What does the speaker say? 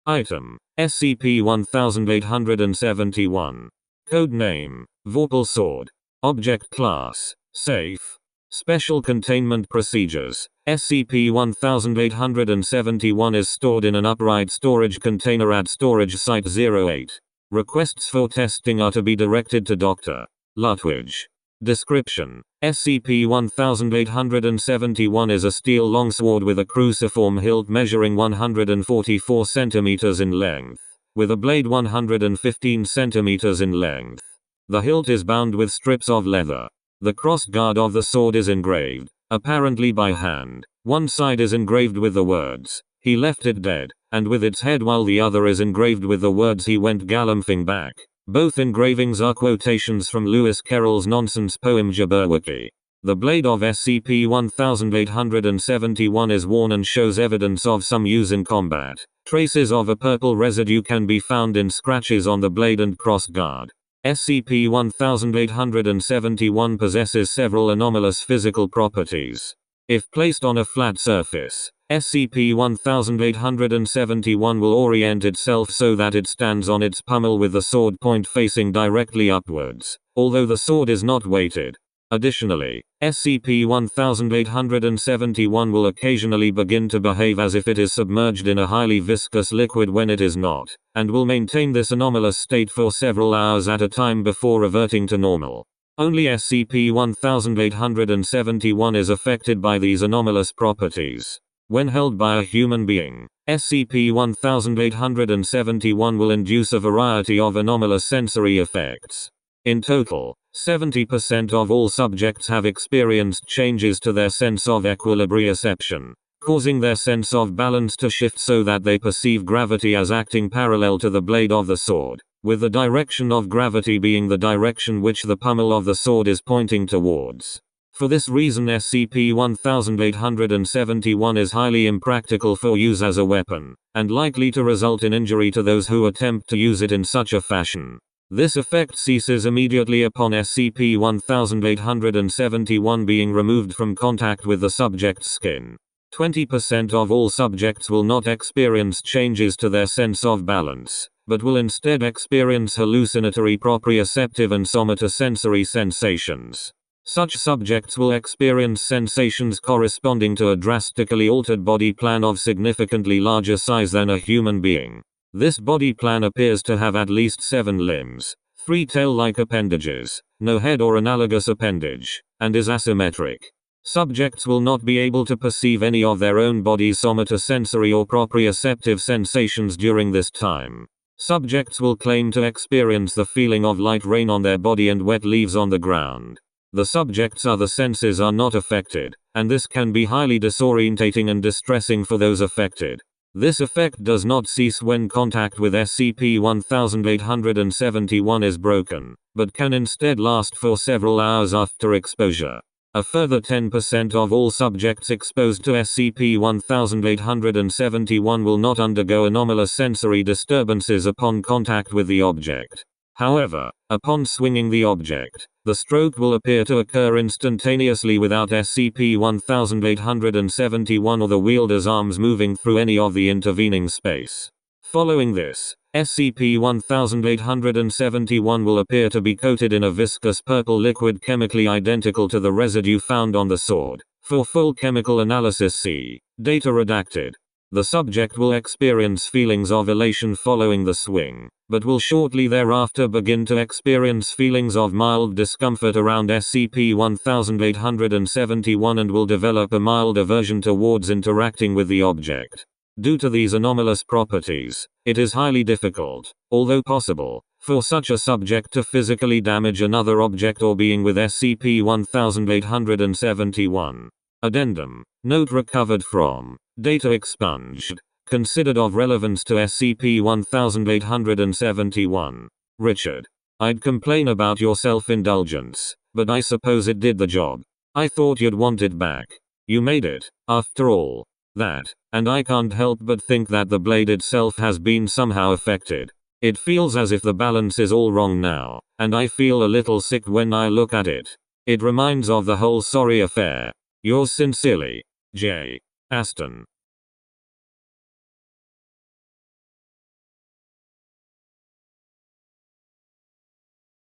Item: SCP-1871. Code name: Vorpal Sword. Object Class: Safe. Special Containment Procedures: SCP-1871 is stored in an upright storage container at Storage Site 08. Requests for testing are to be directed to Dr. Lutwidge. Description: SCP-1871 is a steel longsword with a cruciform hilt measuring 144 cm in length, with a blade 115 cm in length. The hilt is bound with strips of leather. The crossguard of the sword is engraved, apparently by hand. One side is engraved with the words, "He left it dead," and with its head, while the other is engraved with the words, "He went galumphing back." Both engravings are quotations from Lewis Carroll's nonsense poem Jabberwocky. The blade of SCP-1871 is worn and shows evidence of some use in combat. Traces of a purple residue can be found in scratches on the blade and crossguard. SCP-1871 possesses several anomalous physical properties. If placed on a flat surface, SCP-1871 will orient itself so that it stands on its pommel with the sword point facing directly upwards, although the sword is not weighted. Additionally, SCP-1871 will occasionally begin to behave as if it is submerged in a highly viscous liquid when it is not, and will maintain this anomalous state for several hours at a time before reverting to normal. Only SCP-1871 is affected by these anomalous properties. When held by a human being, SCP-1871 will induce a variety of anomalous sensory effects. In total, 70% of all subjects have experienced changes to their sense of equilibrioception, causing their sense of balance to shift so that they perceive gravity as acting parallel to the blade of the sword, with the direction of gravity being the direction which the pommel of the sword is pointing towards. For this reason, SCP-1871 is highly impractical for use as a weapon, and likely to result in injury to those who attempt to use it in such a fashion. This effect ceases immediately upon SCP-1871 being removed from contact with the subject's skin. 20% of all subjects will not experience changes to their sense of balance, but will instead experience hallucinatory proprioceptive and somatosensory sensations. Such subjects will experience sensations corresponding to a drastically altered body plan of significantly larger size than a human being. This body plan appears to have at least 7 limbs, 3 tail-like appendages, no head or analogous appendage, and is asymmetric. Subjects will not be able to perceive any of their own body's somatosensory or proprioceptive sensations during this time. Subjects will claim to experience the feeling of light rain on their body and wet leaves on the ground. The subject's other senses are not affected, and this can be highly disorientating and distressing for those affected. This effect does not cease when contact with SCP-1871 is broken, but can instead last for several hours after exposure. A further 10% of all subjects exposed to SCP-1871 will not undergo anomalous sensory disturbances upon contact with the object. However, upon swinging the object, the stroke will appear to occur instantaneously without SCP-1871 or the wielder's arms moving through any of the intervening space. Following this, SCP-1871 will appear to be coated in a viscous purple liquid chemically identical to the residue found on the sword. For full chemical analysis see Data redacted. The subject will experience feelings of elation following the swing, but will shortly thereafter begin to experience feelings of mild discomfort around SCP-1871 and will develop a mild aversion towards interacting with the object. Due to these anomalous properties, it is highly difficult, although possible, for such a subject to physically damage another object or being with SCP-1871. Addendum. Note recovered from Data expunged. Considered of relevance to SCP-1871. Richard. I'd complain about your self-indulgence, but I suppose it did the job. I thought you'd want it back. You made it, after all. That, and I can't help but think that the blade itself has been somehow affected. It feels as if the balance is all wrong now, and I feel a little sick when I look at it. It reminds of the whole sorry affair. Yours sincerely, J. Aston.